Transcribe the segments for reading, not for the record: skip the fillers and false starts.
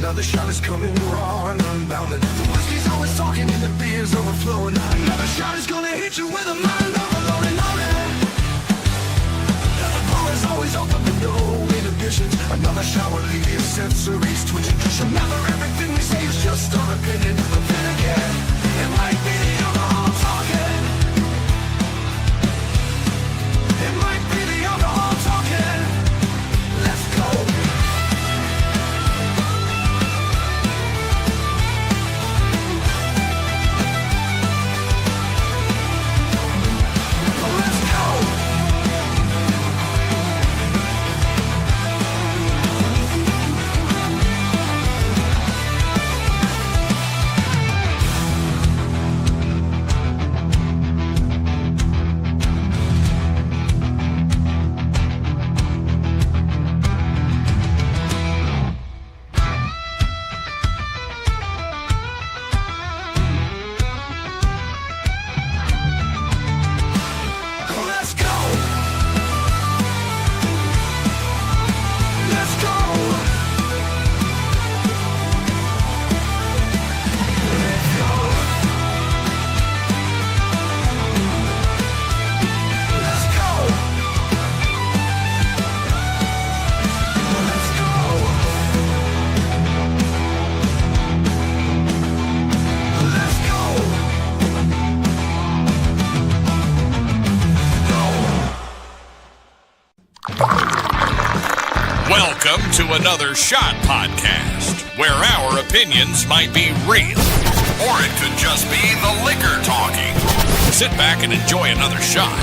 Another shot is coming raw and unbounded. The whiskey's always talking and the beer's overflowing. Another shot is gonna hit you with a mind overloading on it. The bar is always open with no inhibitions. Another shot will leave your sensories twitching. Cause remember, everything we say is just our opinion. But then again, it might be the alcohol talking. It might be the alcohol talking. Let's go. Welcome to another Shot Podcast, where our opinions might be real, or it could just be the liquor talking. Sit back and enjoy another shot.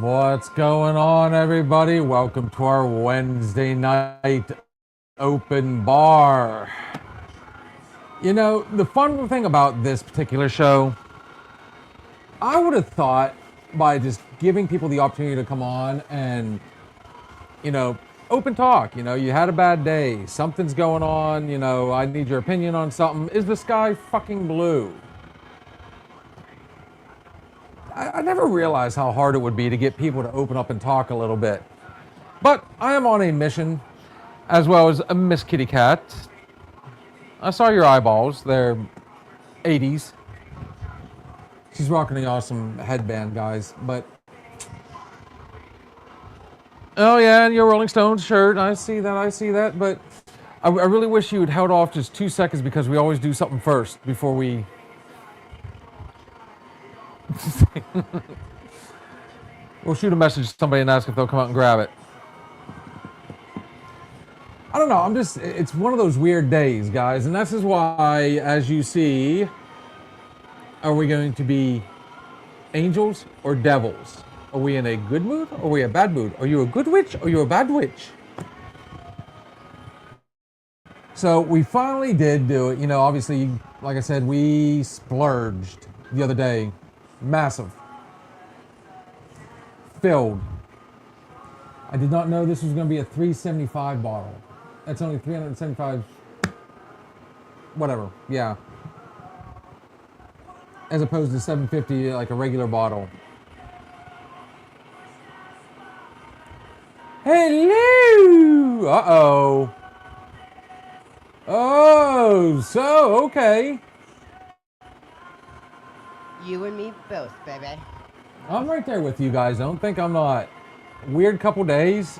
What's going on, everybody? Welcome to our Wednesday night open bar. You know, the fun thing about this particular show, I would have thought by just giving people the opportunity to come on and, you know, open talk. You know, you had a bad day, something's going on, you know, I need your opinion on something. Is the sky fucking blue? I never realized how hard it would be to get people to open up and talk a little bit. But I am on a mission, as well as a Miss Kitty Cat. I saw your eyeballs. They're 80s. She's rocking the awesome headband, guys. But oh yeah, and your Rolling Stones shirt. I see that. But I really wish you had held off just 2 seconds, because we always do something first before we. We'll shoot a message to somebody and ask if they'll come out and grab it. I don't know, it's one of those weird days, guys, and this is why, as you see, are we going to be angels or devils? Are we in a good mood or are we in a bad mood? Are you a good witch or are you a bad witch? So we finally did do it. You know, obviously, like I said, we splurged the other day. Massive. Filled. I did not know this was going to be a 375 bottle. That's only 375, whatever, yeah. As opposed to 750 like a regular bottle. Hello! Uh-oh. Oh, so, okay. You and me both, baby. I'm right there with you guys. Don't think I'm not. Weird couple days.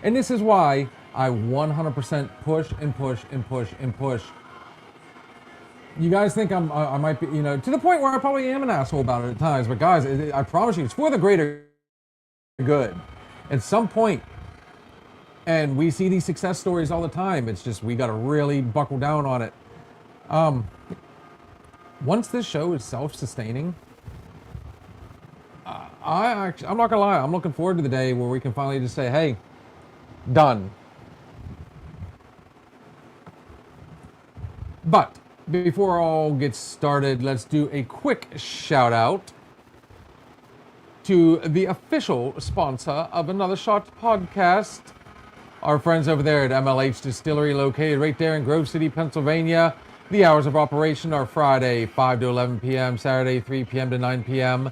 And this is why I 100% push and push and push and push. You guys think I might be, you know, to the point where I probably am an asshole about it at times. But guys, I promise you, it's for the greater good. At some point, and we see these success stories all the time. It's just we got to really buckle down on it. Once this show is self-sustaining, I'm not gonna lie, I'm looking forward to the day where we can finally just say, hey, done. But before all gets started, let's do a quick shout out to the official sponsor of Another Shot podcast, our friends over there at MLH Distillery, located right there in Grove City, Pennsylvania. The hours of operation are Friday 5 to 11 p.m., Saturday 3 p.m. to 9 p.m.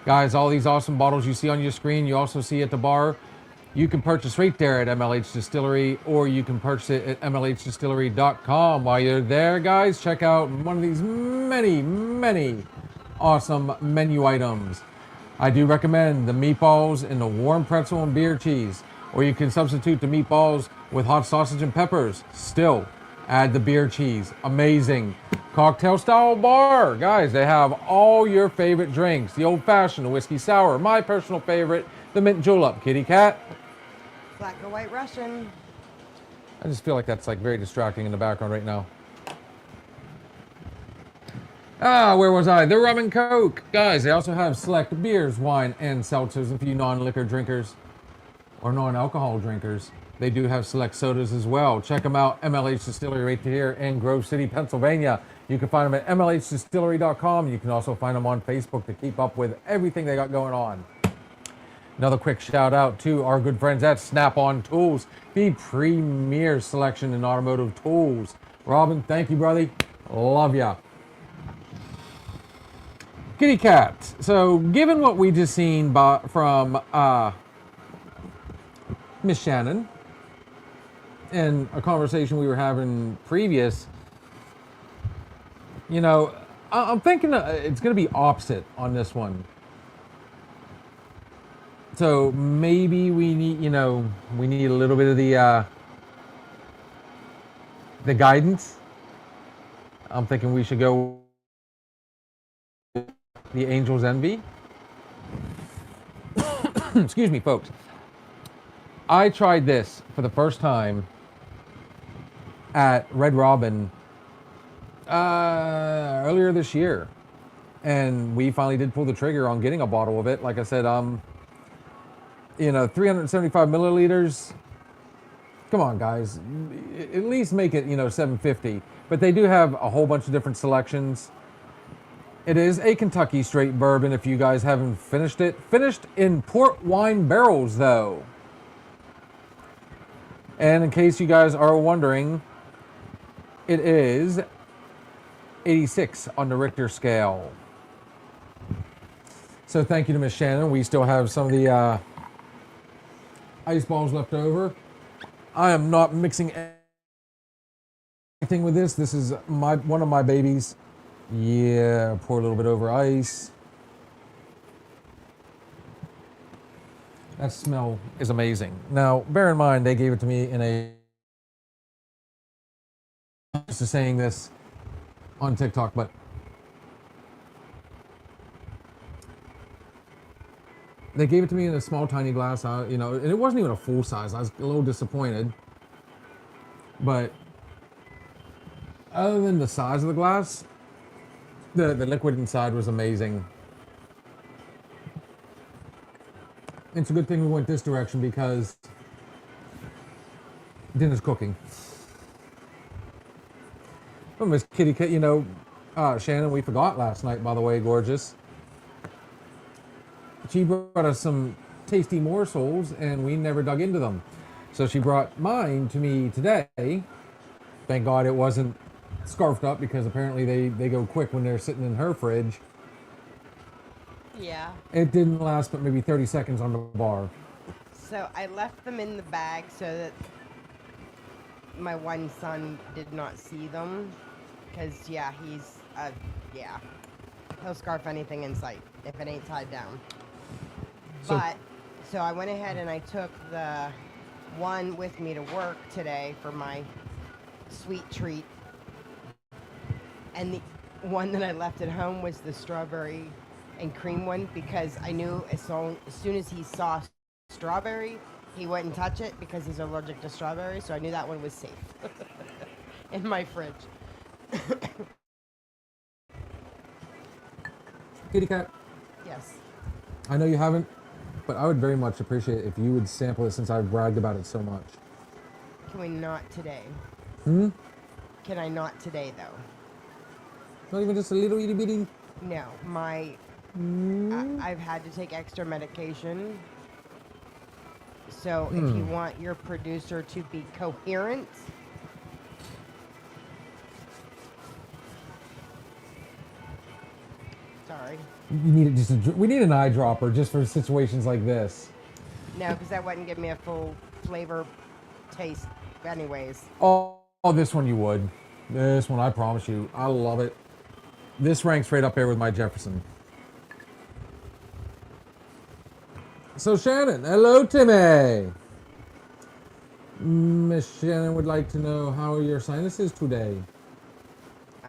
Guys, all these awesome bottles you see on your screen, you also see at the bar. You can purchase right there at MLH Distillery, or you can purchase it at mlhdistillery.com. While you're there, guys, check out one of these many awesome menu items. I do recommend the meatballs and the warm pretzel and beer cheese, or you can substitute the meatballs with hot sausage and peppers. Still, add the beer cheese. Amazing. Cocktail style bar. Guys, they have all your favorite drinks. The old fashioned, the whiskey sour, my personal favorite, the mint julep. Kitty cat. Black or white Russian. I just feel like that's like very distracting in the background right now. Where was I? The rum and coke. Guys, they also have select beers, wine, and seltzers. And for you non-liquor drinkers or non-alcohol drinkers, they do have select sodas as well. Check them out. MLH Distillery right here in Grove City, Pennsylvania. You can find them at mlhdistillery.com. You can also find them on Facebook to keep up with everything they got going on. Another quick shout out to our good friends at Snap-on Tools, the premier selection in automotive tools. Robin, thank you, brother. Love ya. Kitty cat. So, given what we just seen from Miss Shannon and a conversation we were having previous, you know, I'm thinking it's going to be opposite on this one. So maybe we need, we need a little bit of the guidance. I'm thinking we should go the Angel's Envy. Excuse me, folks. I tried this for the first time at Red Robin earlier this year, and we finally did pull the trigger on getting a bottle of it. Like I said, 375 milliliters. Come on, guys. At least make it, 750. But they do have a whole bunch of different selections. It is a Kentucky straight bourbon if you guys haven't finished it. Finished in port wine barrels, though. And in case you guys are wondering, it is 86 on the Richter scale. So thank you to Miss Shannon. We still have some of the ice balls left over. I am not mixing anything with this. This is one of my babies. Yeah, pour a little bit over ice. That smell is amazing. Now, bear in mind, they gave it to me in a... I'm used to saying this on TikTok, but they gave it to me in a small, tiny glass, and it wasn't even a full size. I was a little disappointed. But other than the size of the glass, the liquid inside was amazing. It's a good thing we went this direction because dinner's cooking. Oh, Miss Kitty Cat, Shannon, we forgot last night, by the way, gorgeous. She brought us some tasty morsels, and we never dug into them. So she brought mine to me today. Thank God it wasn't scarfed up, because apparently they go quick when they're sitting in her fridge. Yeah. It didn't last but maybe 30 seconds on the bar. So I left them in the bag so that my one son did not see them. Because, he'll scarf anything in sight if it ain't tied down. So I went ahead and I took the one with me to work today for my sweet treat. And the one that I left at home was the strawberry and cream one, because I knew as soon as he saw strawberry, he wouldn't touch it because he's allergic to strawberry. So I knew that one was safe in my fridge. Kitty cat. Yes. I know you haven't, but I would very much appreciate it if you would sample it, since I've bragged about it so much. Can we not today? Can I not today, though? Not even just a little itty bitty? No, I've had to take extra medication. So if you want your producer to be coherent, Sorry. You need it we need an eyedropper just for situations like this. No, because that wouldn't give me a full flavor taste anyways. Oh, this one you would. This one, I promise you. I love it. This ranks right up there with my Jefferson. So Shannon, hello Timmy. Miss Shannon would like to know, how are your sinuses today?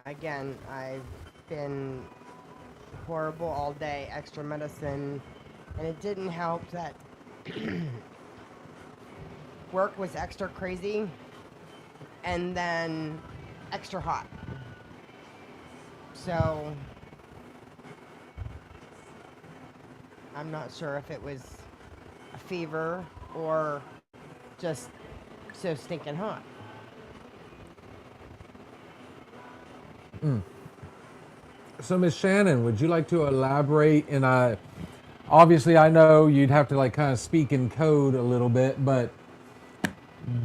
Again, I've been horrible all day, extra medicine, and it didn't help that work was extra crazy and then extra hot. So I'm not sure if it was a fever or just so stinking hot. So Miss Shannon, would you like to elaborate? And obviously I know you'd have to like kind of speak in code a little bit, but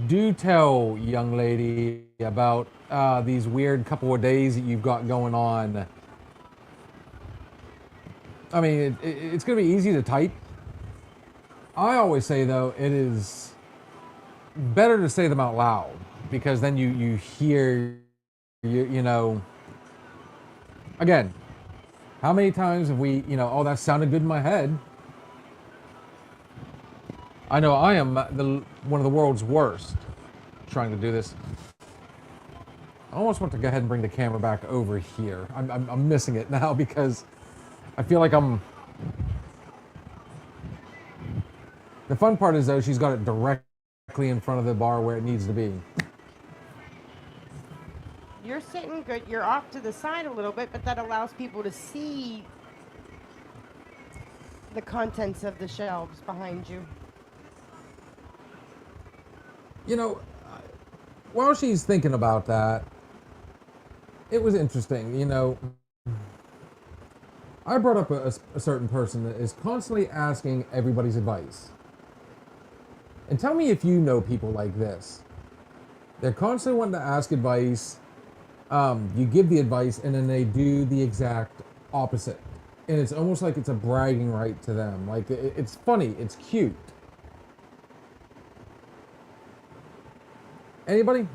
do tell, young lady, about these weird couple of days that you've got going on. I mean, it's going to be easy to type. I always say, though, it is better to say them out loud, because then you hear, you know, again, how many times have we, oh, that sounded good in my head. I know I am one of the world's worst trying to do this. I almost want to go ahead and bring the camera back over here. I'm missing it now because I feel like I'm... The fun part is, though, she's got it directly in front of the bar where it needs to be. You're sitting good. You're off to the side a little bit, but that allows people to see the contents of the shelves behind you. You know, while she's thinking about that, it was interesting. I brought up a certain person that is constantly asking everybody's advice. And tell me if you know people like this. They're constantly wanting to ask advice. You give the advice, and then they do the exact opposite. And it's almost like it's a bragging right to them. Like, it's funny. It's cute. Anybody?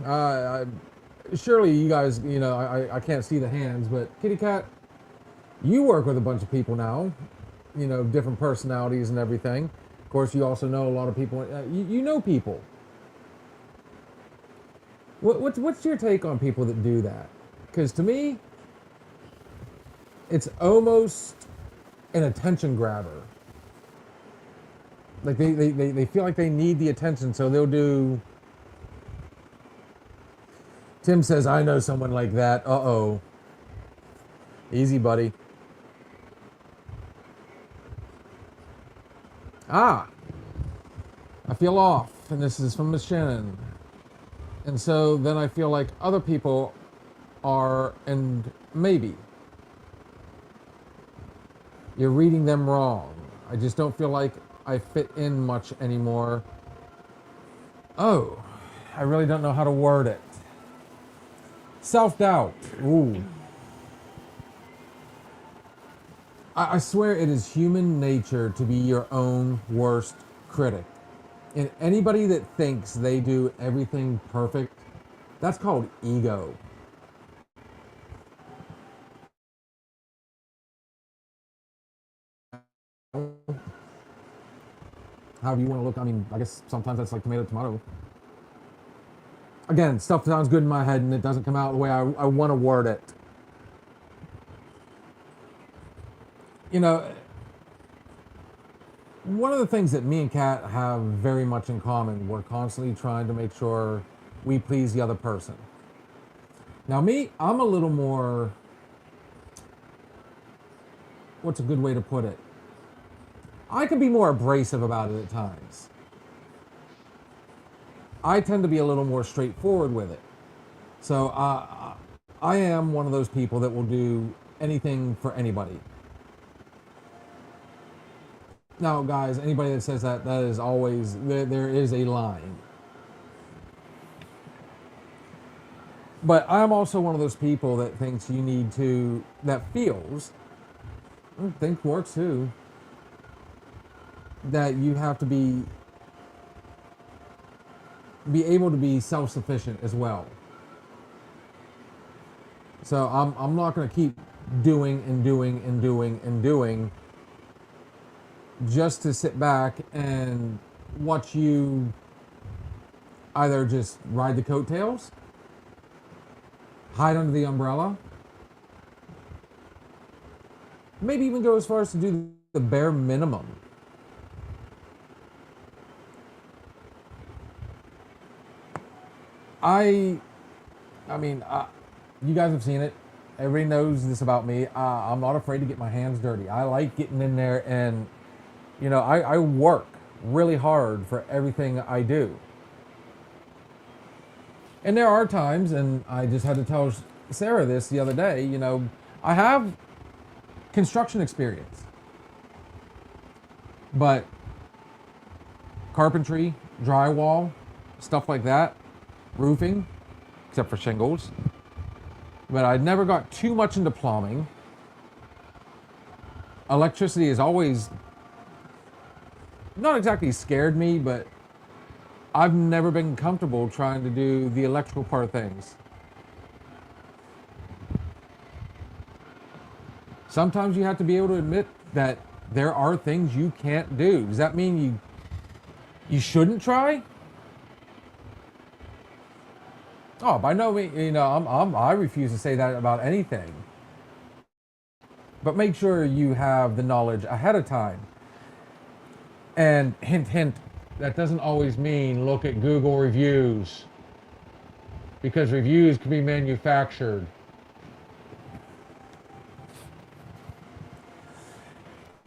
Surely you guys, I can't see the hands, but Kitty Cat, you work with a bunch of people now, different personalities and everything. Of course, you also know a lot of people. You know people. What's your take on people that do that? Because to me, it's almost an attention grabber. Like they feel like they need the attention, so they'll do... Tim says, I know someone like that. Uh-oh. Easy, buddy. I feel off, and this is from Miss Shannon. And so then I feel like other people are, and maybe you're reading them wrong. I just don't feel like I fit in much anymore. Oh, I really don't know how to word it. Self-doubt. Ooh. I swear it is human nature to be your own worst critic. And anybody that thinks they do everything perfect, that's called ego. However you want to look, I mean, I guess sometimes that's like tomato. Again, stuff sounds good in my head and it doesn't come out the way I want to word it. One of the things that me and Kat have very much in common, we're constantly trying to make sure we please the other person. Now me, I'm a little more, what's a good way to put it? I can be more abrasive about it at times. I tend to be a little more straightforward with it. So I am one of those people that will do anything for anybody. Now, guys, anybody that says that is always, there is a line. But I'm also one of those people that thinks you need to, that feels think works too. That you have to be able to be self-sufficient as well. So I'm not going to keep doing and doing and doing and doing just to sit back and watch you either just ride the coattails, hide under the umbrella, maybe even go as far as to do the bare minimum. I mean, you guys have seen it. Everybody knows this about me. I'm not afraid to get my hands dirty. I like getting in there and, you know, I work really hard for everything I do. And there are times, and I just had to tell Sarah this the other day, you know, I have construction experience. But carpentry, drywall, stuff like that, roofing, except for shingles. But I never got too much into plumbing. Electricity has always not exactly scared me, but I've never been comfortable trying to do the electrical part of things. Sometimes you have to be able to admit that there are things you can't do. Does that mean you shouldn't try? Oh, by no means, you know, I refuse to say that about anything. But make sure you have the knowledge ahead of time. And hint, hint, that doesn't always mean look at Google reviews, because reviews can be manufactured.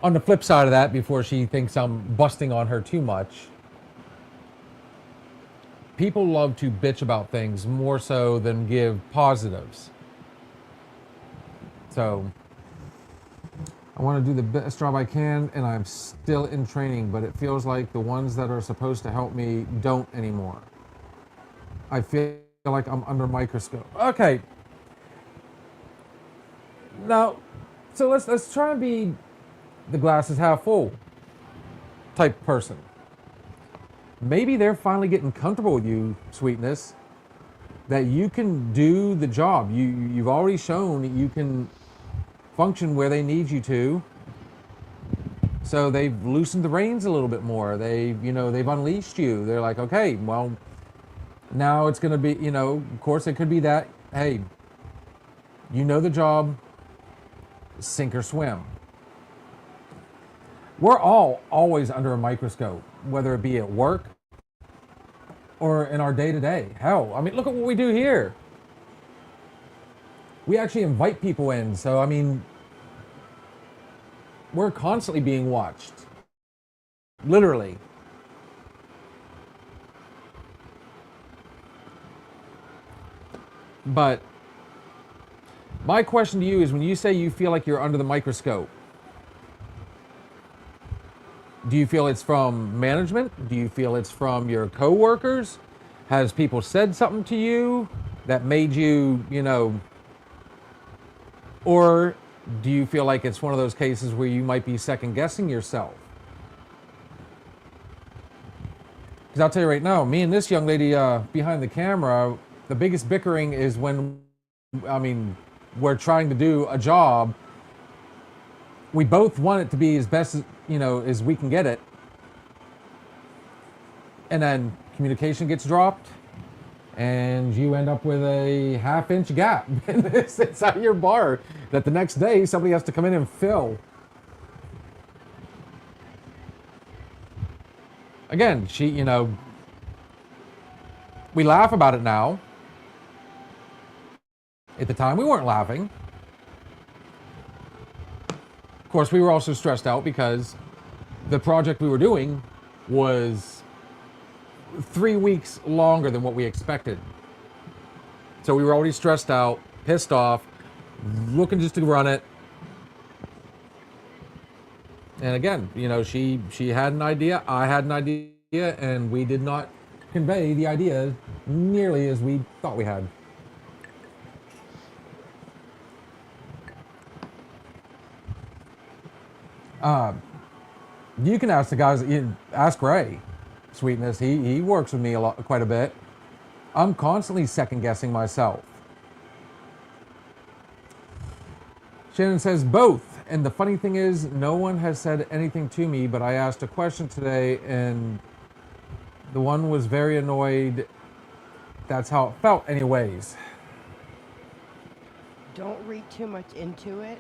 On the flip side of that, before she thinks I'm busting on her too much, people love to bitch about things more so than give positives. So I want to do the best job I can, and I'm still in training, but it feels like the ones that are supposed to help me don't anymore. I feel like I'm under a microscope. Okay. Now, so let's try and be the glass is half full type person. Maybe they're finally getting comfortable with you, sweetness, that you can do the job. You've already shown that you can function where they need you to. So they've loosened the reins a little bit more. They've unleashed you. They're like, okay, well, now it's going to be, of course it could be that, hey, you know the job, sink or swim. We're all always under a microscope, whether it be at work or in our day-to-day. Hell, I mean, look at what we do here. We actually invite people in, so I mean, we're constantly being watched. Literally. But my question to you is, when you say you feel like you're under the microscope, do you feel it's from management? Do you feel it's from your coworkers? Has people said something to you that made you, or do you feel like it's one of those cases where you might be second guessing yourself? Because I'll tell you right now, me and this young lady behind the camera, the biggest bickering is when, we're trying to do a job. We both want it to be as best as, as we can get it. And then communication gets dropped and you end up with a half-inch gap inside your bar that the next day somebody has to come in and fill. Again, we laugh about it now. At the time, we weren't laughing. Of course, we were also stressed out because the project we were doing was 3 weeks longer than what we expected. So we were already stressed out, pissed off, looking just to run it. And again, she had an idea, I had an idea, and we did not convey the idea nearly as we thought we had. You can ask the guys. Ask Ray, Sweetness. He works with me quite a bit. I'm constantly second guessing myself. Shannon says both. And the funny thing is, no one has said anything to me, but I asked a question today, and the one was very annoyed. That's how it felt, anyways. Don't read too much into it.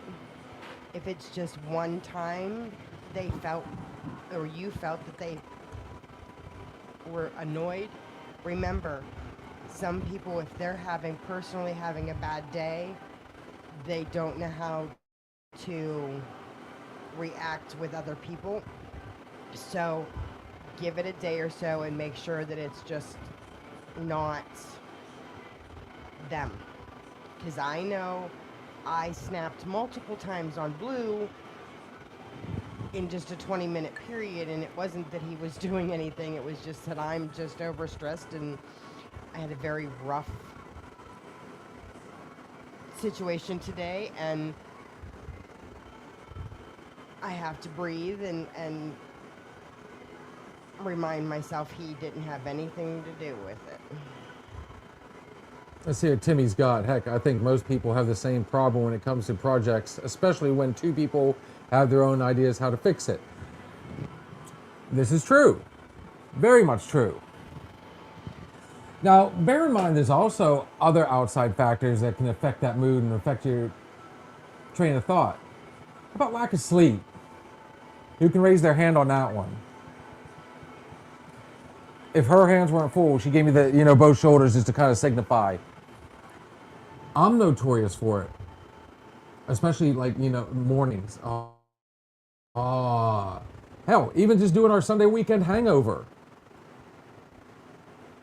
If it's just one time they felt, or you felt that they were annoyed, remember, some people, if they're personally having a bad day, they don't know how to react with other people. So give it a day or so and make sure that it's just not them. Because I know I snapped multiple times on Blue in just a 20-minute period, and it wasn't that he was doing anything, it was just that I'm just overstressed, and I had a very rough situation today, and I have to breathe and remind myself he didn't have anything to do with it. Let's see what Timmy's got. Heck, I think most people have the same problem when it comes to projects, especially when two people have their own ideas how to fix it. This is true. Very much true. Now, bear in mind there's also other outside factors that can affect that mood and affect your train of thought. How about lack of sleep? Who can raise their hand on that one? If her hands weren't full, she gave me the, both shoulders just to kind of signify. I'm notorious for it. Especially mornings. Hell, even just doing our Sunday weekend hangover.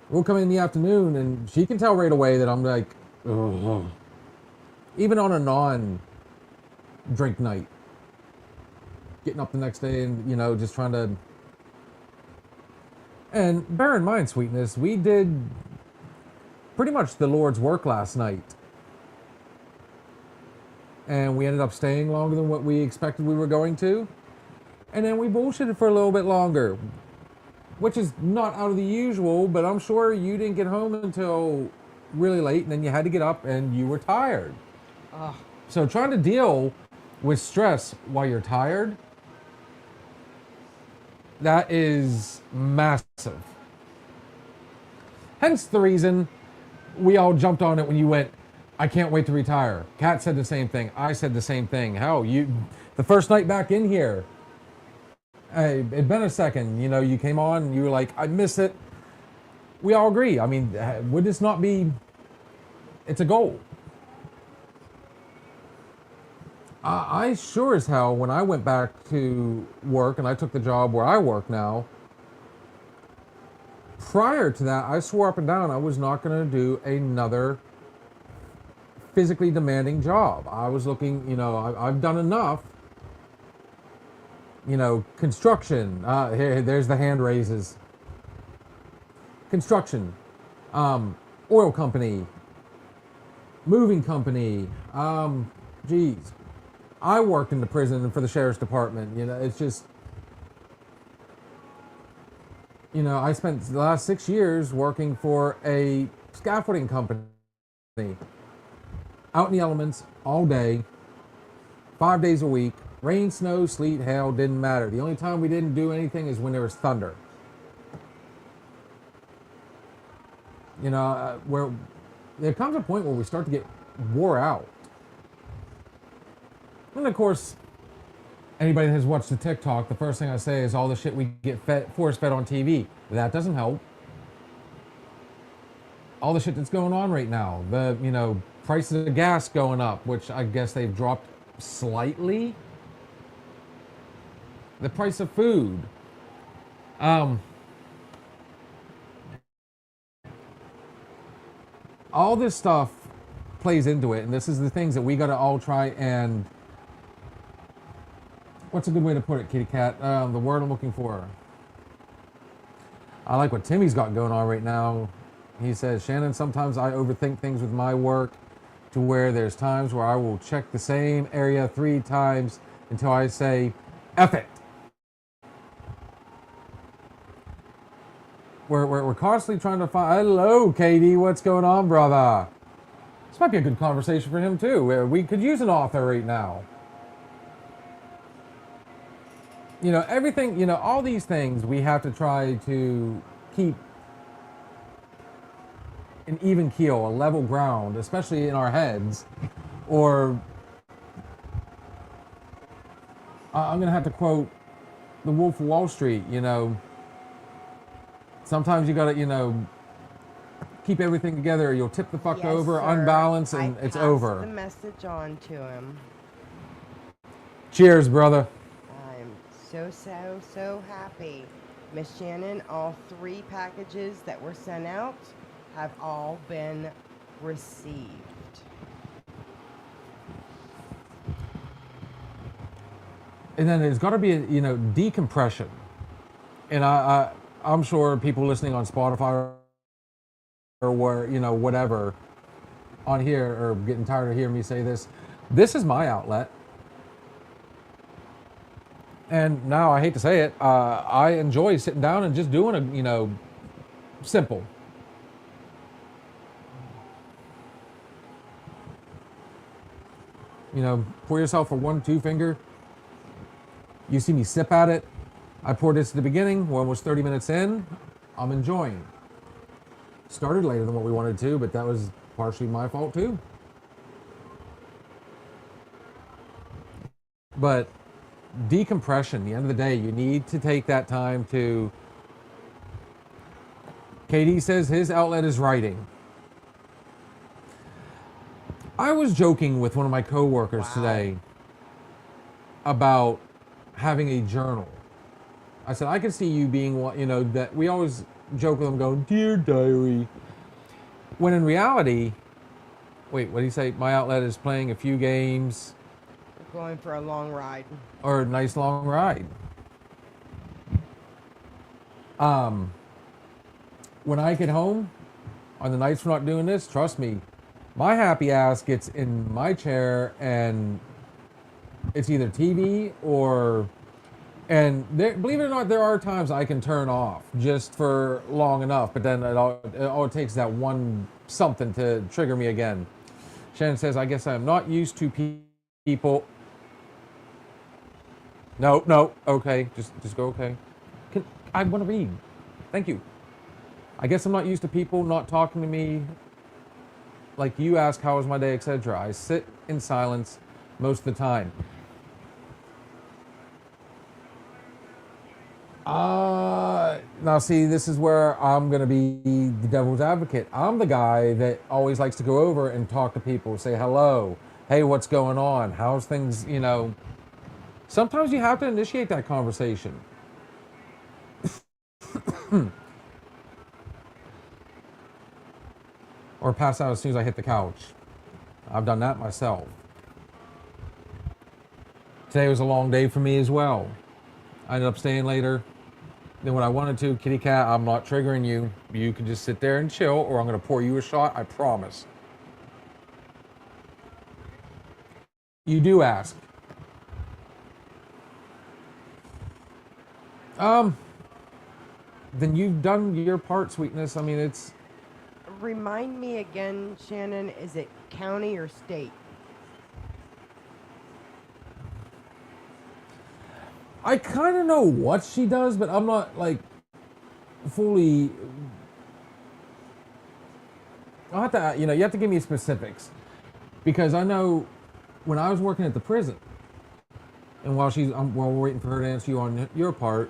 We'll come in the afternoon and she can tell right away that I'm like, ugh. Even on a non-drink night. Getting up the next day and, just trying to... And bear in mind, Sweetness, we did pretty much the Lord's work last night. And we ended up staying longer than what we expected we were going to. And then we bullshitted for a little bit longer. Which is not out of the usual, but I'm sure you didn't get home until really late, and then you had to get up and you were tired. So trying to deal with stress while you're tired, that is massive. Hence the reason we all jumped on it when you went, I can't wait to retire. Kat said the same thing. I said the same thing. Hell, the first night back in here, hey, it'd been a second. You came on and you were like, I miss it. We all agree. I mean, would this not be... It's a goal. I sure as hell, when I went back to work and I took the job where I work now, prior to that, I swore up and down I was not going to do another physically demanding job. I was looking, I've done enough. Construction. There's the hand raises. Construction. Oil company. Moving company. Geez. I worked in the prison for the sheriff's department. It's just... I spent the last 6 years working for a scaffolding company. Out in the elements all day. 5 days a week. Rain, snow, sleet, hail, didn't matter. The only time we didn't do anything is when there was thunder. Where there comes a point where we start to get wore out. And of course, anybody that has watched the TikTok, the first thing I say is all the shit we get force-fed on TV. That doesn't help. All the shit that's going on right now. The, prices of gas going up, which I guess they've dropped slightly. The price of food. All this stuff plays into it, and this is the things that we got to all try and... What's a good way to put it, kitty cat? The word I'm looking for. I like what Timmy's got going on right now. He says, Shannon, sometimes I overthink things with my work to where there's times where I will check the same area 3 times until I say, F it. We're constantly trying to find. Hello, Katie. What's going on, brother? This might be a good conversation for him too. We could use an author right now. You know, everything. You know, all these things we have to try to keep an even keel, a level ground, especially in our heads, or I'm gonna have to quote the Wolf of Wall Street. You know, sometimes you gotta, you know, keep everything together. You'll tip the fuck Yes, over, sir. unbalance, and I it's passed over. the message on to him. Cheers, brother. I'm so happy. Miss Shannon, all 3 packages that were sent out have all been received. And then there's got to be, you know, decompression. And I'm sure people listening on Spotify or where, you know, whatever on here are getting tired of hearing me say this. This is my outlet. And now I hate to say it, I enjoy sitting down and just doing a, you know, simple. You know, pour yourself a 1-2 finger. You see me sip at it. I poured this at the beginning. We're almost 30 minutes in. I'm enjoying. Started later than what we wanted to, but that was partially my fault too. But decompression, the end of the day, you need to take that time to. KD says his outlet is writing. I was joking with one of my coworkers today about having a journal. I said, I could see you being one, you know, that we always joke with them going, dear diary. When in reality, wait, what did he say? My outlet is playing a few games. Going for a long ride. Or a nice long ride. When I get home, on the nights we're not doing this, trust me, my happy ass gets in my chair and it's either TV or, and there, believe it or not, there are times I can turn off just for long enough, but then it all takes that one something to trigger me again. Shannon says, I guess I'm not used to people. No, okay, just go, okay. I want to read. Thank you. I guess I'm not used to people not talking to me like you ask how was my day, etc. I sit in silence most of the time. Now see, this is where I'm gonna be the devil's advocate. I'm the guy that always likes to go over and talk to people, say hello, hey, what's going on? How's things, you know? Sometimes you have to initiate that conversation. Or pass out as soon as I hit the couch. I've done that myself. Today was a long day for me as well. I ended up staying later than what I wanted to. Kitty cat, I'm not triggering you. You can just sit there and chill, or I'm going to pour you a shot, I promise. You do ask. Then you've done your part, sweetness. I mean, it's... Remind me again, Shannon, is it county or state? I kind of know what she does, but I'm not, like, fully... I'll have to, you know, you have to give me specifics. Because I know when I was working at the prison, and while we're waiting for her to answer you on your part,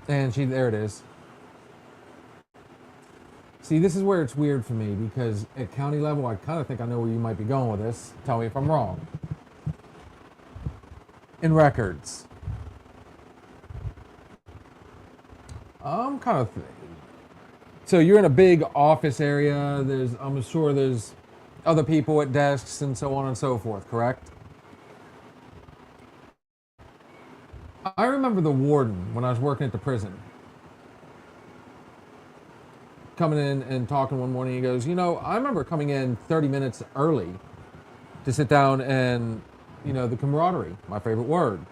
and there it is. See, this is where it's weird for me, because at county level, I kind of think I know where you might be going with this. Tell me if I'm wrong. In records, I'm kind of... So you're in a big office area. I'm sure there's other people at desks and so on and so forth, correct? I remember the warden when I was working at the prison coming in and talking one morning. He goes, I remember coming in 30 minutes early to sit down and, the camaraderie, my favorite word.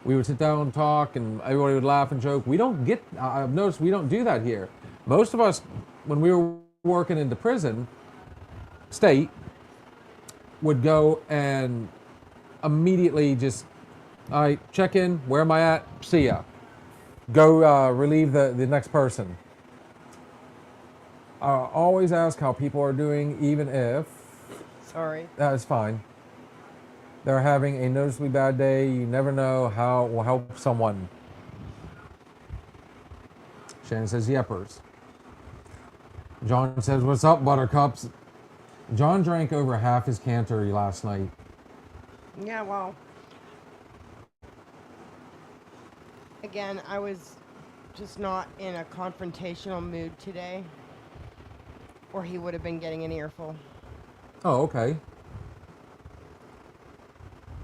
We would sit down and talk, and everybody would laugh and joke. I've noticed we don't do that here. Most of us, when we were working in the prison state, would go and immediately just, all right, check in, where am I at, see ya. Go relieve the next person. Always ask how people are doing, even if... Sorry. That is fine. They're having a noticeably bad day. You never know how it will help someone. Shannon says, yepers. John says, what's up, buttercups? John drank over half his Canterbury last night. Yeah, well, again, I was just not in a confrontational mood today, or he would have been getting an earful. Oh, okay.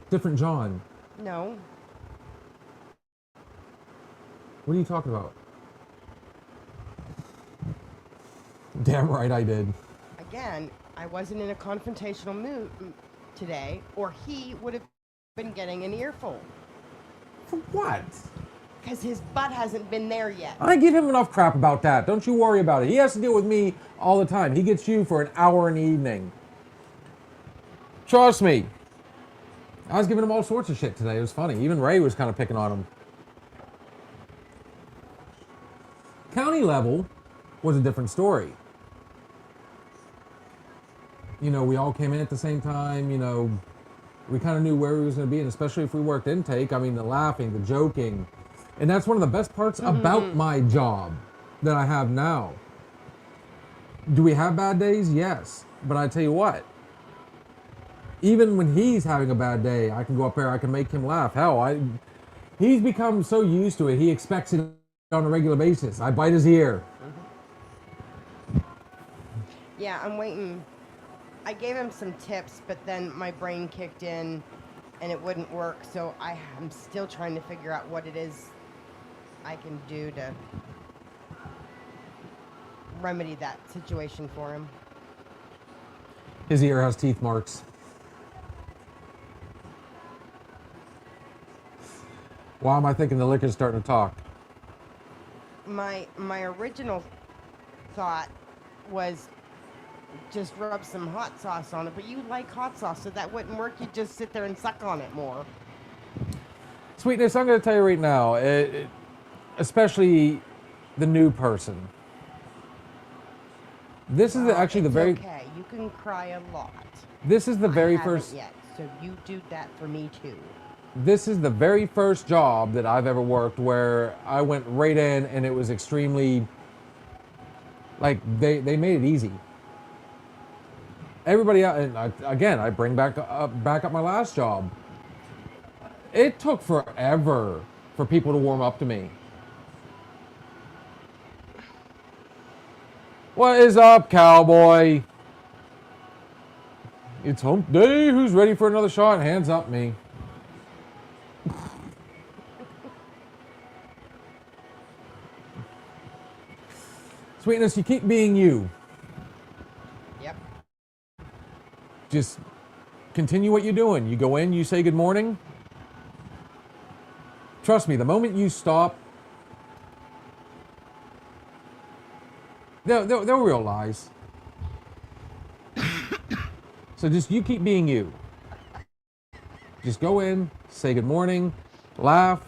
Different John. No. What are you talking about? Damn right I did. Again, I wasn't in a confrontational mood today, or he would have been getting an earful. For what? Because his butt hasn't been there yet. I give him enough crap about that. Don't you worry about it. He has to deal with me all the time. He gets you for an hour in the evening. Trust me. I was giving him all sorts of shit today. It was funny. Even Ray was kind of picking on him. County level was a different story. We all came in at the same time. We kind of knew where we was going to be, and especially if we worked intake. I mean, the laughing, the joking. And that's one of the best parts about my job that I have now. Do we have bad days? Yes. But I tell you what, even when he's having a bad day, I can go up there, I can make him laugh. Hell, he's become so used to it, he expects it on a regular basis. I bite his ear. Yeah, I'm waiting. I gave him some tips, but then my brain kicked in and it wouldn't work, so I'm still trying to figure out what it is I can do to remedy that situation for him. His ear has teeth marks. Why am I thinking the liquor's starting to talk? My original thought was just rub some hot sauce on it, but you like hot sauce, so that wouldn't work. You'd just sit there and suck on it more. Sweetness, I'm going to tell you right now, especially the new person. This is actually the very... Okay, you can cry a lot. This is the very I first... haven't yet, so you do that for me too. This is the very first job that I've ever worked where I went right in and it was extremely... Like, they made it easy. Everybody else, and I bring back up my last job. It took forever for people to warm up to me. What is up, cowboy? It's hump day. Who's ready for another shot? Hands up, me. Sweetness, you keep being you. Yep. Just continue what you're doing. You go in, you say good morning. Trust me, the moment you stop, they'll realize. So just you keep being you. Just go in, say good morning, laugh.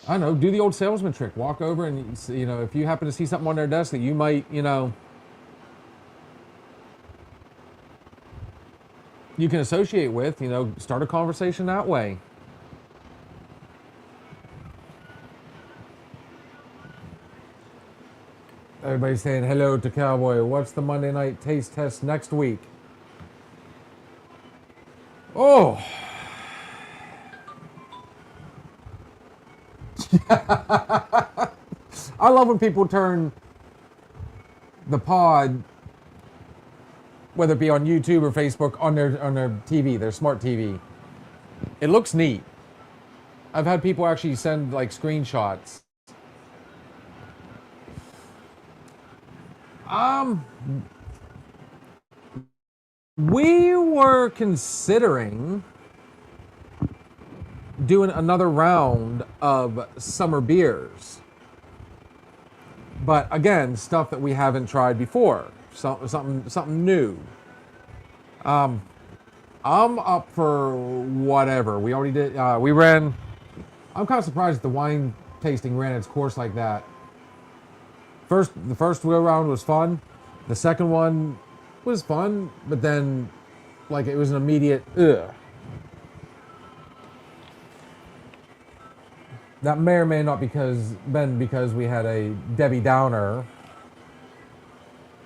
I don't know, do the old salesman trick. Walk over and, if you happen to see something on their desk that you might, you can associate with, start a conversation that way. Everybody's saying hello to Cowboy. What's the Monday night taste test next week? Oh. I love when people turn the pod, whether it be on YouTube or Facebook, on their TV, their smart TV. It looks neat. I've had people actually send like screenshots We were considering doing another round of summer beers. But again, stuff that we haven't tried before. Something new. I'm up for whatever. We already did. We ran. I'm kind of surprised that the wine tasting ran its course like that. The first wheel round was fun. The second one was fun, but then, like, it was an immediate ugh. That may or may not been because we had a Debbie Downer.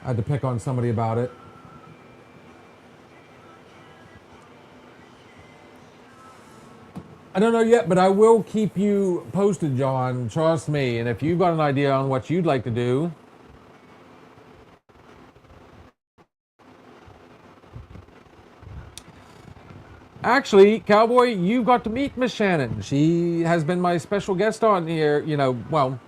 I had to pick on somebody about it. I don't know yet, but I will keep you posted, John. Trust me. And if you've got an idea on what you'd like to do, actually, Cowboy, you've got to meet Miss Shannon. She has been my special guest on here. Well,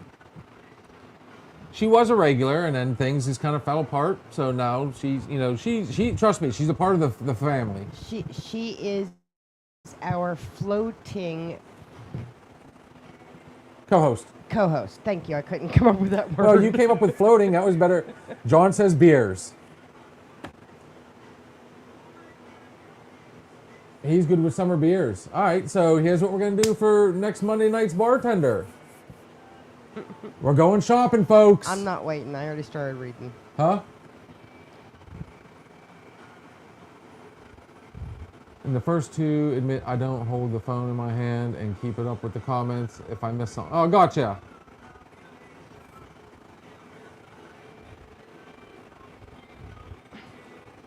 she was a regular, and then things just kind of fell apart. So now she's, she trust me, she's a part of the family. She is our floating Co-host. co-host. Thank you. I couldn't come up with that word. Oh, you came up with floating. That was better. John says beers. He's good with summer beers. All right, so here's what we're going to do for next Monday night's bartender. We're going shopping, folks. I'm not waiting. I already started reading. Huh? And the first two admit I don't hold the phone in my hand and keep it up with the comments if I miss something. Oh, gotcha.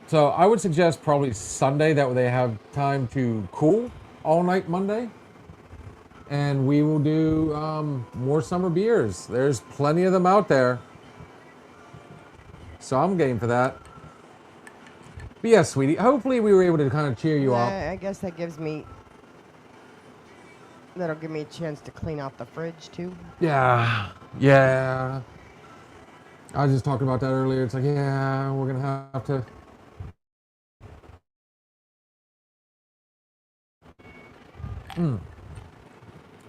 So I would suggest probably Sunday, that way they have time to cool all night Monday. And we will do more summer beers. There's plenty of them out there. So I'm game for that. But yes, sweetie, hopefully we were able to kind of cheer you up. I guess that'll give me a chance to clean out the fridge too. Yeah. I was just talking about that earlier. It's like, yeah, we're going to have to.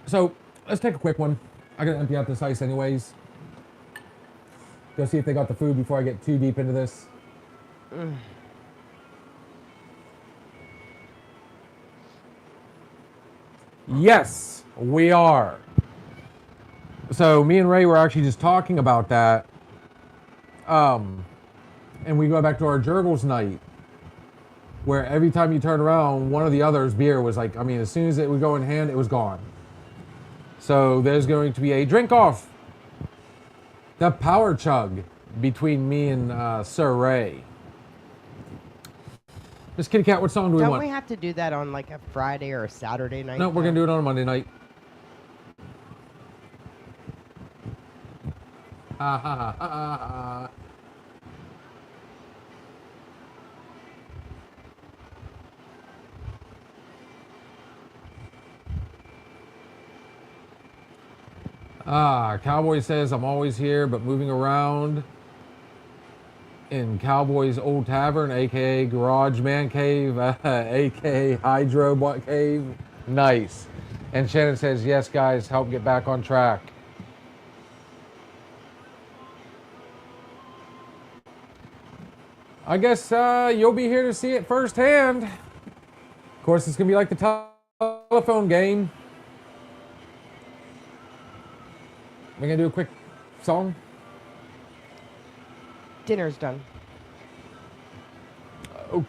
So let's take a quick one. I gotta empty out this ice anyways. Go see if they got the food before I get too deep into this. Yes, we are. So me and Ray were actually just talking about that. And we go back to our Jurgles night, where every time you turn around, one of the other's beer was like, as soon as it would go in hand, it was gone. So there's going to be a drink off. The power chug between me and Sir Ray. Miss Kitty Cat, what song do we want? Don't we have to do that on like a Friday or a Saturday night? No, we're going to do it on a Monday night. Ha ha ha ha ha. Cowboy says, I'm always here, but moving around in Cowboy's old tavern, aka Garage Man Cave, aka Hydro Cave. Nice. And Shannon says, yes, guys, help get back on track. I guess you'll be here to see it firsthand. Of course, it's going to be like the telephone game. We're going to do a quick song. Dinner's done. Oh.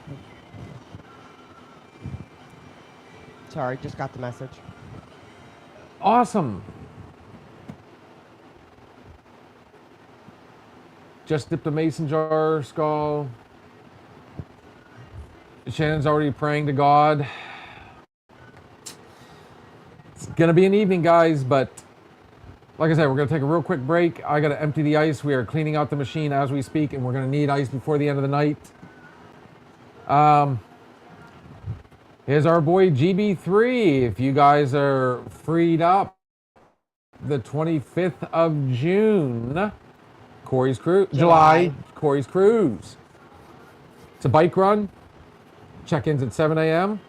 Sorry, just got the message. Awesome. Just dipped a mason jar skull. Shannon's already praying to God. It's going to be an evening, guys, but like I said, we're going to take a real quick break. I got to empty the ice. We are cleaning out the machine as we speak, and we're going to need ice before the end of the night. Here's our boy GB3. If you guys are freed up the 25th of June, Corey's Cruise. July. Corey's Cruise. It's a bike run. Check-ins at 7 a.m.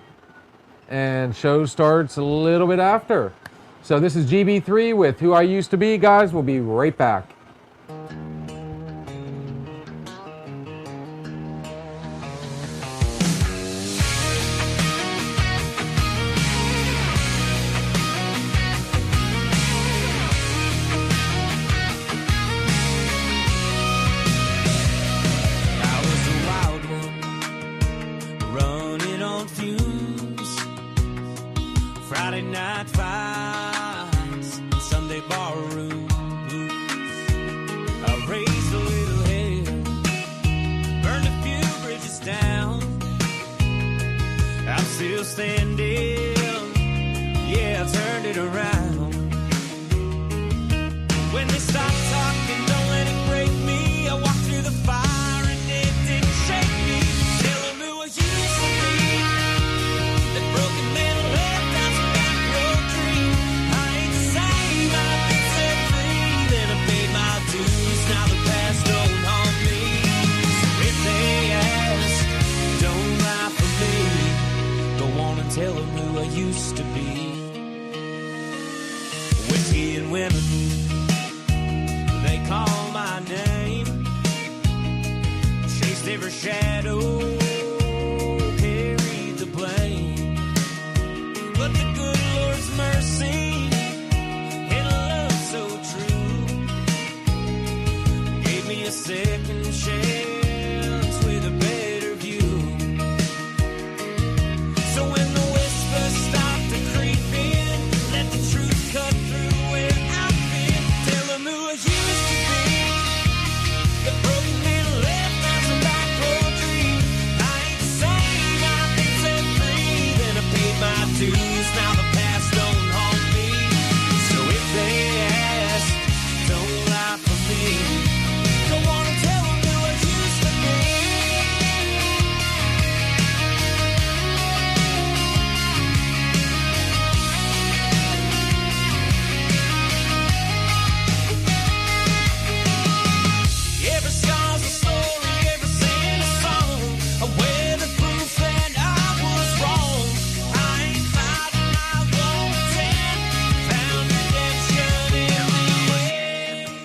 and show starts a little bit after. So this is GB3 with Who I Used to Be, guys. We'll be right back. Friday night fights, Sunday barroom blues. I raised a little hell, burned a few bridges down. I'm still standing, yeah, I turned it around. When they stop talking, don't let it break me. I walked through the fire and it didn't shake me. Tell them who I used to be, that broken man left down some back road tree. I ain't the same, I've been set free. Then I paid my dues, now the past don't haunt me. So if they ask, don't lie for me. Go on and tell them who I used to be. Whiskey and women, they call my name. Chased every shadow, carried the blame. But the good Lord's mercy and love so true gave me a second chance with a better view. So when the whispers start to creep in, let the truth cut through where I've been. Tell them who I used to be, the broken man left on some back road tree. I ain't the same, I've been set free. Then I paid my dues, now the past don't haunt me. So if they ask, don't lie for me. Go on and tell them who I used to be. Every song's a story, every sin a song. I wear the proof that I was wrong. I ain't 5 miles, won't 10. Found redemption in the way.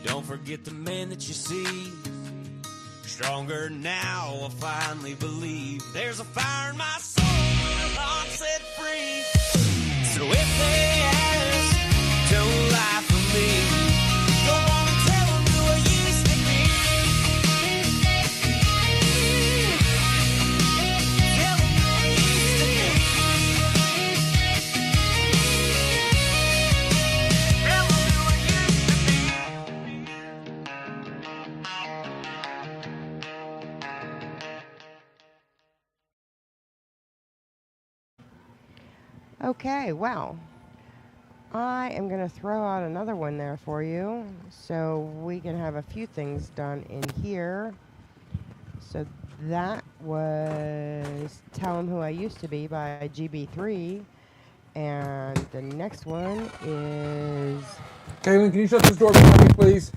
Don't forget the man that you see. Stronger now, I finally believe. There's a fire in my soul, and I'm set free. So if they ask, don't lie for me. Go on and tell them who I used to be. Tell them who I used to be. Tell them who I used to be. Okay, well, I am going to throw out another one there for you so we can have a few things done in here. So that was Tell 'Em Who I Used to Be by GB3. And the next one is Kaylin, can you shut this door behind me, please?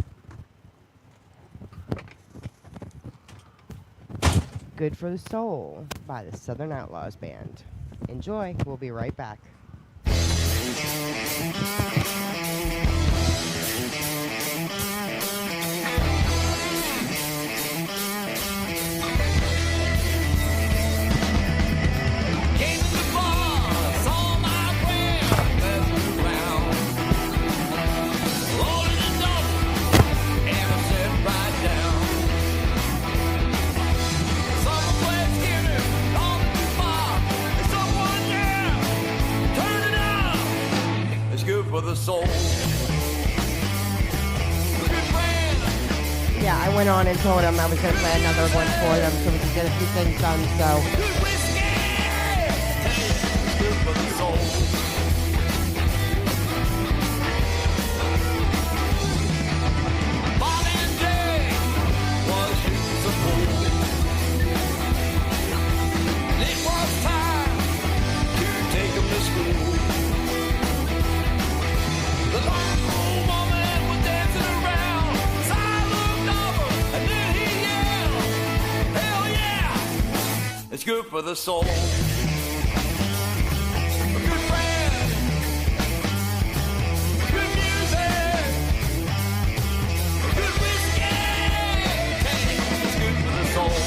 Good for the Soul by the Southern Outlaws Band. Enjoy. We'll be right back. Came to the bar, saw my friend, left me around. Rolled in the door, and I sat right down. Someone played Skinner, on the bar. There's someone there, turn it up. It's good for the soul. Good friend. Yeah, I went on and told them I was going to play another one for them so we could get a few things done. So Good whiskey. It's good for the soul. Bob and Jay was shoes of gold. It was time to take them to school. The long old woman was dancing around. for the soul. A good friend, good music, good whiskey. It's good for the soul.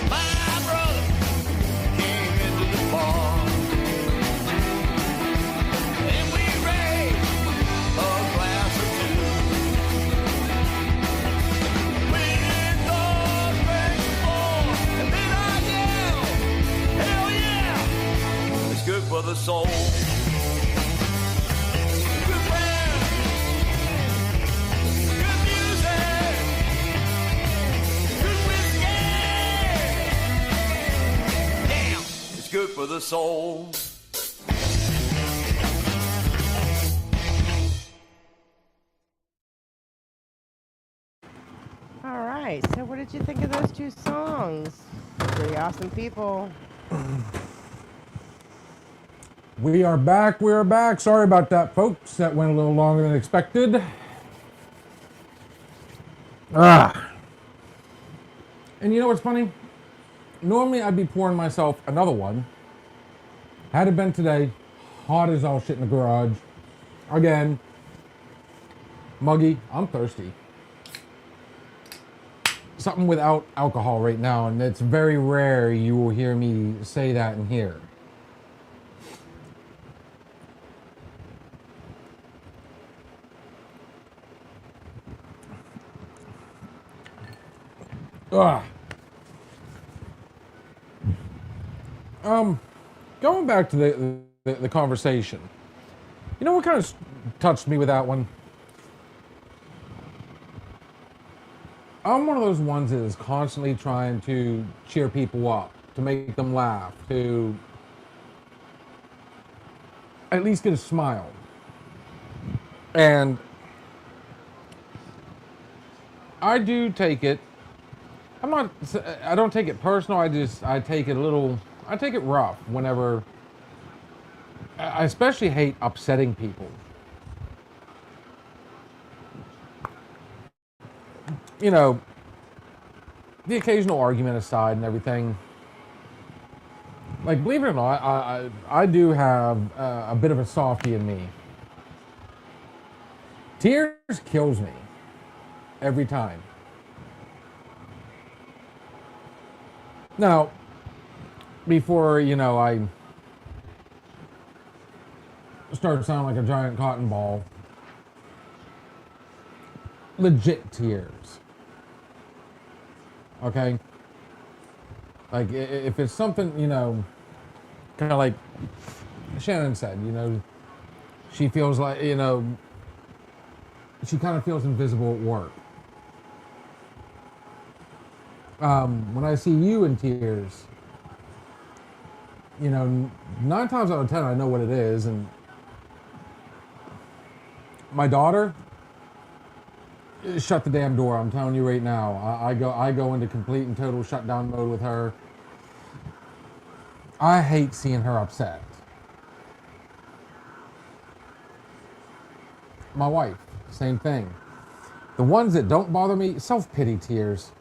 My brother came into the bar, and we raised a glass or two. With the fresh floor, and then I yelled, hell yeah, it's good for the soul. Good friends, good music, good whiskey. Damn, it's good for the soul. All right. So, what did you think of those two songs? Pretty awesome people. We are back. We are back. Sorry about that, folks. That went a little longer than expected. And you know what's funny? Normally I'd be pouring myself another one. Had it been today, hot as all shit in the garage. Again, muggy. I'm thirsty. Something without alcohol right now, and it's very rare you will hear me say that in here. Ugh. Going back to the conversation. You know what kind of touched me with that one? I'm one of those ones that is constantly trying to cheer people up, to make them laugh, to at least get a smile. And I do take it, I don't take it personal, I take it rough whenever, I especially hate upsetting people. You know, the occasional argument aside and everything, like, believe it or not, I do have a bit of a softie in me. Tears kills me every time. Now, before, I start sounding like a giant cotton ball, legit tears. Okay? Like, if it's something, kind of like Shannon said, she feels like, she kind of feels invisible at work. When I see you in tears, 9 times out of 10, I know what it is. And my daughter, shut the damn door. I'm telling you right now. I go into complete and total shutdown mode with her. I hate seeing her upset. My wife, same thing. The ones that don't bother me, self-pity tears.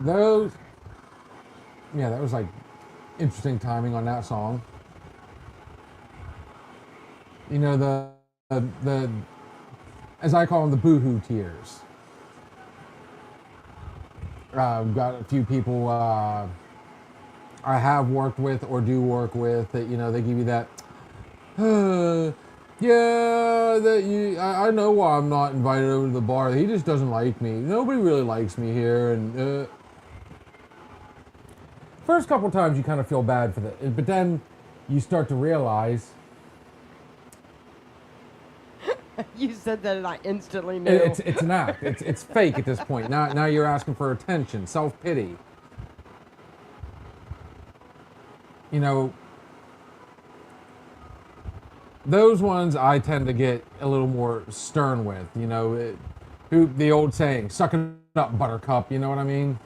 Those, yeah, that was like interesting timing on that song. The as I call them, the boohoo tears. I've got a few people I have worked with or do work with that, they give you that, yeah, I know why I'm not invited over to the bar. He just doesn't like me. Nobody really likes me here. And First couple times you kind of feel bad for it, but then you start to realize You said that and I instantly knew. it's an act. It's fake at this point. Now you're asking for attention, self-pity. You know, those ones I tend to get a little more stern with. You know, the old saying, "Suck it up, Buttercup." You know what I mean?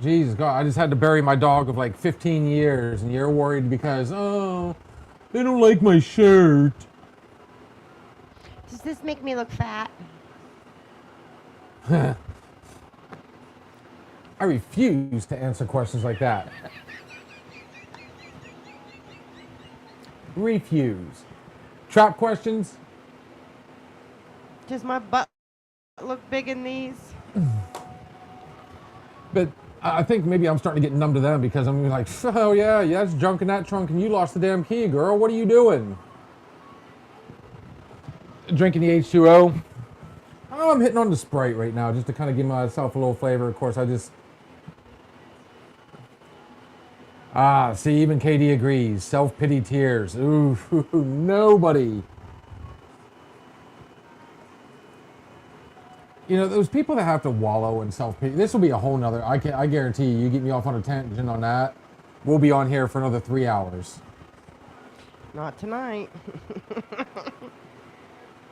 Jesus God, I just had to bury my dog of like 15 years, and you're worried because, oh, they don't like my shirt. Does this make me look fat? I refuse to answer questions like that. Refuse. Trap questions? Does my butt look big in these? But I think maybe I'm starting to get numb to them because I'm like, oh yeah, that's junk in that trunk and you lost the damn key, girl. What are you doing? Drinking the H2O. Oh, I'm hitting on the Sprite right now just to kind of give myself a little flavor. Of course, see, even Katie agrees. Self-pity tears. Ooh, nobody. You know, those people that have to wallow in self-pity, this will be a whole nother, I guarantee you get me off on a tangent on that, we'll be on here for another 3 hours. Not tonight.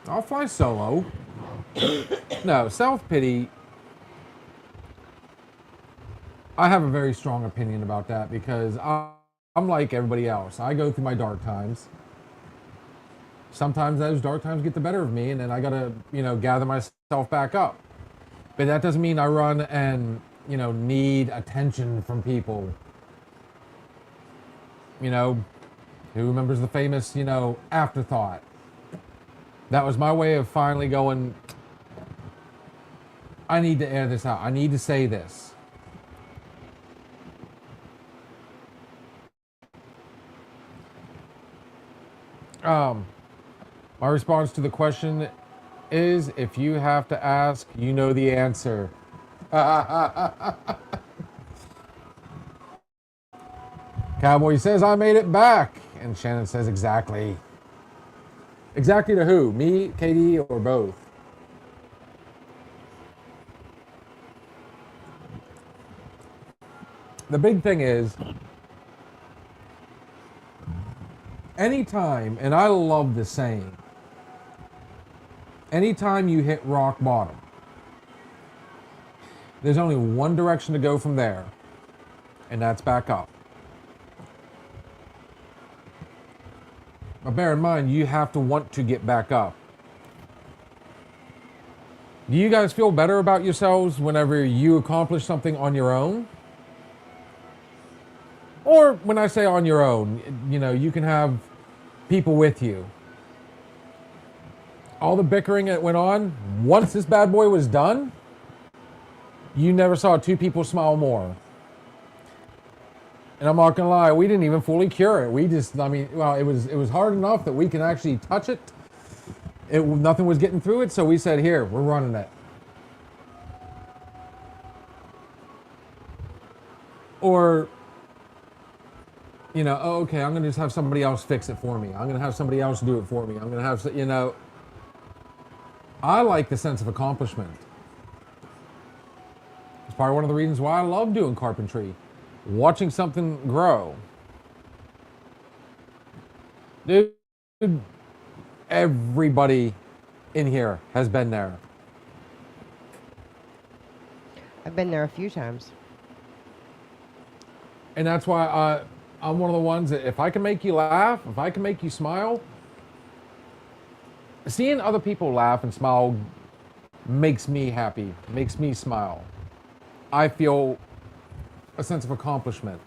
I'll fly solo. No, self-pity, I have a very strong opinion about that because I'm like everybody else. I go through my dark times. Sometimes those dark times get the better of me and then I gotta, gather myself back up. But that doesn't mean I run and, need attention from people. Who remembers the famous, afterthought? That was my way of finally going, I need to air this out. I need to say this. My response to the question is, if you have to ask, you know the answer. Cowboy says, I made it back. And Shannon says, exactly. Exactly to who? Me, Katie, or both? The big thing is, anytime, and I love the saying, anytime you hit rock bottom, there's only one direction to go from there, and that's back up. But bear in mind, you have to want to get back up. Do you guys feel better about yourselves whenever you accomplish something on your own? Or when I say on your own, you can have people with you. All the bickering that went on, once this bad boy was done, you never saw two people smile more. And I'm not gonna lie, we didn't even fully cure it. It was hard enough that we can actually touch it. Nothing was getting through it, so we said, here, we're running it. Or, oh, okay, I'm gonna just have somebody else fix it for me. I'm gonna have somebody else do it for me. I'm gonna have, I like the sense of accomplishment. It's probably one of the reasons why I love doing carpentry. Watching something grow. Dude, everybody in here has been there. I've been there a few times. And that's why I'm one of the ones that if I can make you laugh, if I can make you smile, seeing other people laugh and smile makes me happy, makes me smile. I feel a sense of accomplishment.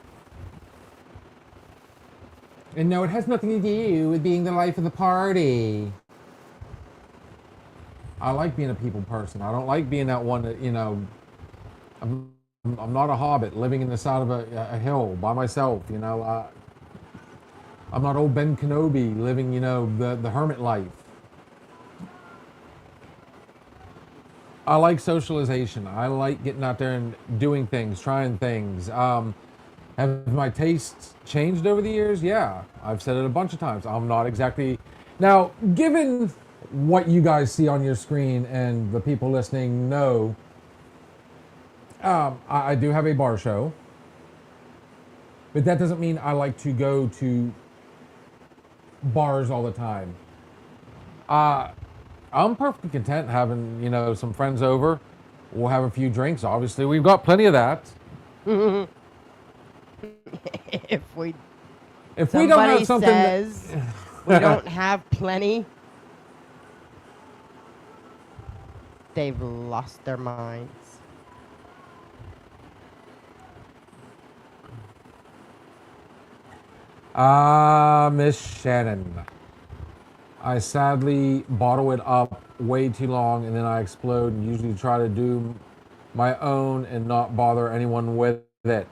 And no, it has nothing to do with being the life of the party. I like being a people person. I don't like being that one that, I'm not a hobbit living in the side of a hill by myself, I'm not old Ben Kenobi living, the hermit life. I like socialization. I like getting out there and doing things, trying things. Have my tastes changed over the years? Yeah, I've said it a bunch of times. I'm not exactly... Now, given what you guys see on your screen and the people listening know, I do have a bar show. But that doesn't mean I like to go to bars all the time. I'm perfectly content having, some friends over. We'll have a few drinks. Obviously, we've got plenty of that. If we don't have something says we don't have plenty, they've lost their minds. Miss Shannon. I sadly bottle it up way too long and then I explode and usually try to do my own and not bother anyone with it.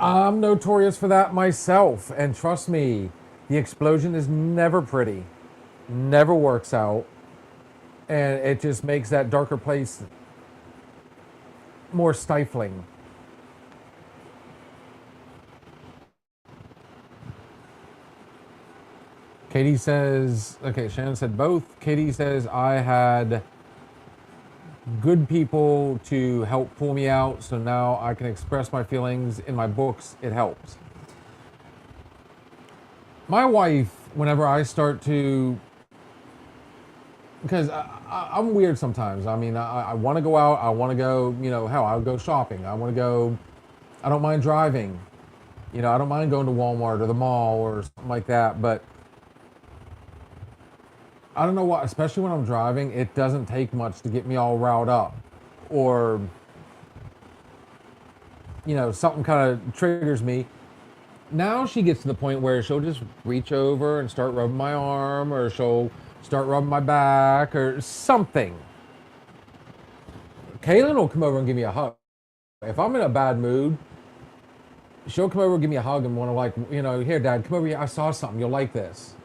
I'm notorious for that myself, and trust me, the explosion is never pretty, never works out, and it just makes that darker place more stifling. Katie says, okay, Shannon said both. Katie says, I had good people to help pull me out, so now I can express my feelings in my books. It helps. My wife, whenever I start to, because I'm weird sometimes. I mean, I want to go out. I want to go, hell, I'll go shopping. I want to go, I don't mind driving. I don't mind going to Walmart or the mall or something like that, but I don't know why, especially when I'm driving, it doesn't take much to get me all riled up. Or, something kind of triggers me. Now she gets to the point where she'll just reach over and start rubbing my arm, or she'll start rubbing my back, or something. Kaylin will come over and give me a hug. If I'm in a bad mood, she'll come over and give me a hug and want to here, Dad, come over here. I saw something. You'll like this.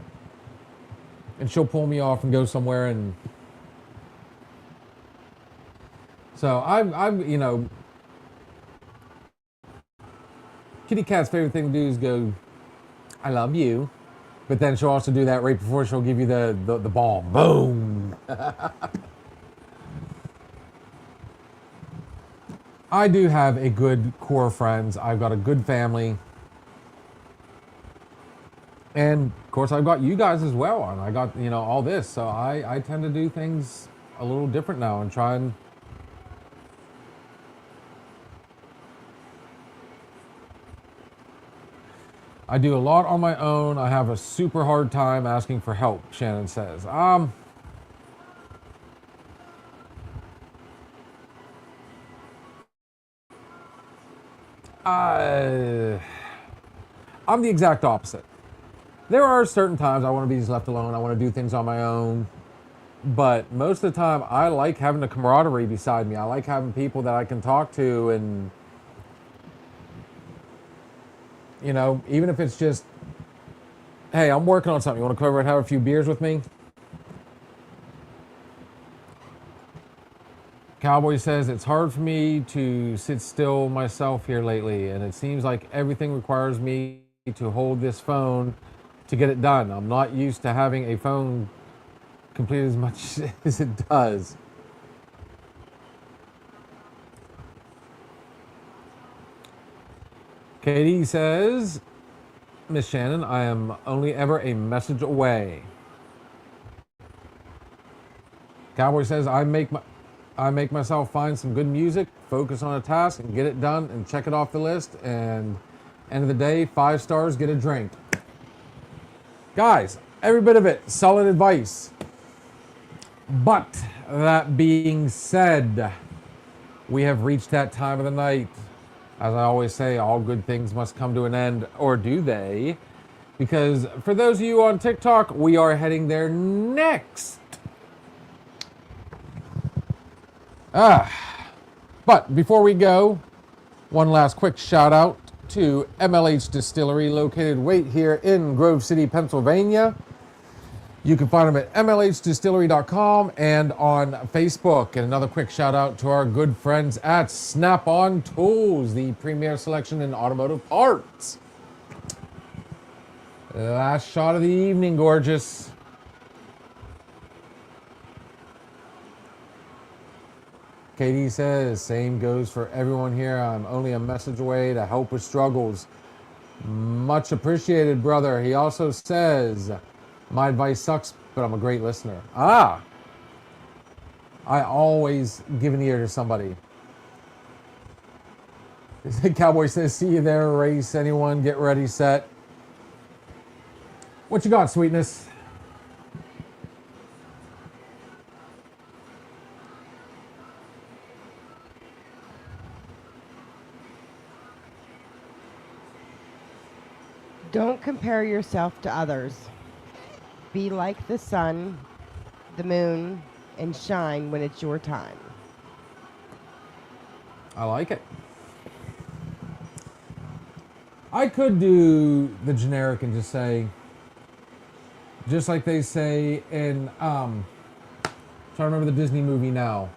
And she'll pull me off and go somewhere, and so I'm Kitty Cat's favorite thing to do is go, I love you, but then she'll also do that right before she'll give you the bomb. Boom. I do have a good core of friends. I've got a good family. And of course, I've got you guys as well, and I got, all this. So I tend to do things a little different now and try and I do a lot on my own. I have a super hard time asking for help, Shannon says. I'm the exact opposite. There are certain times I want to be just left alone. I want to do things on my own. But most of the time, I like having a camaraderie beside me. I like having people that I can talk to, and, even if it's just, hey, I'm working on something. You want to come over and have a few beers with me? Cowboy says, it's hard for me to sit still myself here lately, and it seems like everything requires me to hold this phone to get it done. I'm not used to having a phone complete as much as it does. Katie says, Miss Shannon, I am only ever a message away. Cowboy says, I make myself find some good music, focus on a task, and get it done, and check it off the list, and end of the day, 5 stars, get a drink. Guys, every bit of it, solid advice. But that being said, we have reached that time of the night. As I always say, all good things must come to an end, or do they? Because for those of you on TikTok, we are heading there next. But before we go, one last quick shout out to MLH Distillery, located right here in Grove City, Pennsylvania. You can find them at mlhdistillery.com and on Facebook. And another quick shout out to our good friends at Snap-on Tools, the premier selection in automotive parts. Last shot of the evening, gorgeous. Katie says, same goes for everyone here. I'm only a message away to help with struggles. Much appreciated, brother. He also says, my advice sucks, but I'm a great listener. I always give an ear to somebody. Cowboy says, see you there, race anyone, get ready, set. What you got, sweetness? Don't compare yourself to others. Be like the sun, the moon, and shine when it's your time. I like it. I could do the generic and just say, just like they say in, trying to remember the Disney movie now.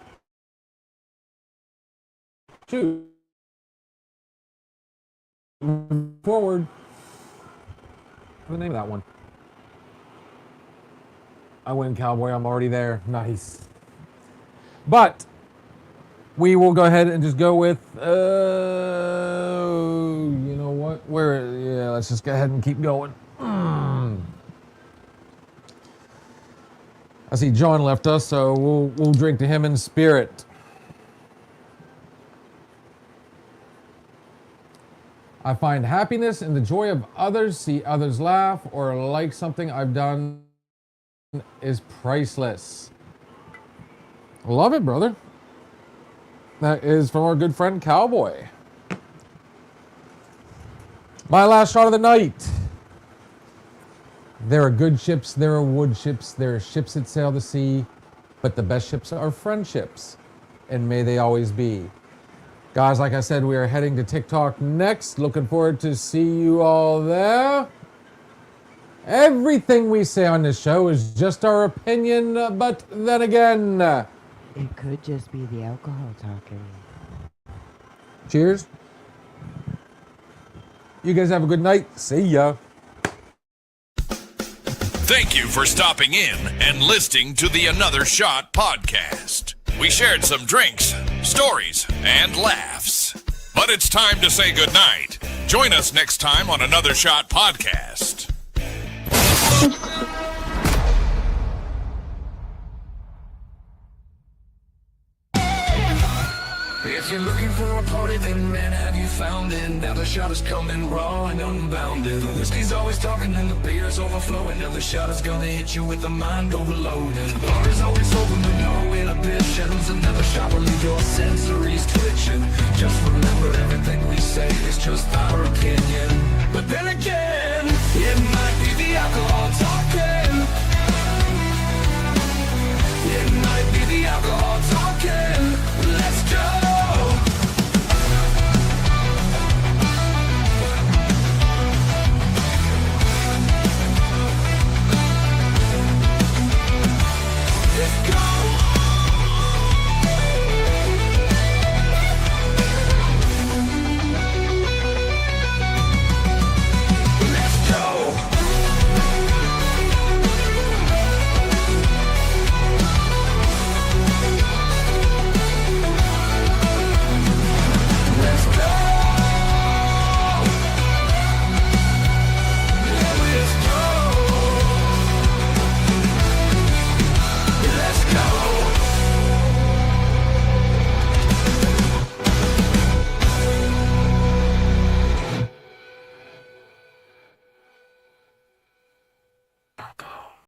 Shoot. Forward. What's the name of that one? I win, cowboy. I'm already there. Nice. But we will go ahead and just go with, you know what? Yeah, let's just go ahead and keep going. I see John left us, so we'll drink to him in spirit. I find happiness in the joy of others, see others laugh, or like something I've done is priceless. Love it, brother. That is from our good friend Cowboy. My last shot of the night. There are good ships, there are wood ships, there are ships that sail the sea, but the best ships are friendships, and may they always be. Guys, like I said, we are heading to TikTok next. Looking forward to see you all there. Everything we say on this show is just our opinion, but then again, It could just be the alcohol talking. cheers. You guys have a good night. See ya. Thank you for stopping in and listening to the Another Shot podcast. We shared some drinks, stories, and laughs. But it's time to say goodnight. Join us next time on Another Shot podcast. If you're looking for a party, then man, have you found it? Now the shot is coming raw and unbounded. The whiskey's always talking and the beer's overflowing. Now the shot is gonna hit you with the mind overloaded. The bar is always open with no inhibitions. Another shot will leave your sensories twitching. Just remember, everything we say is just our opinion. But then again,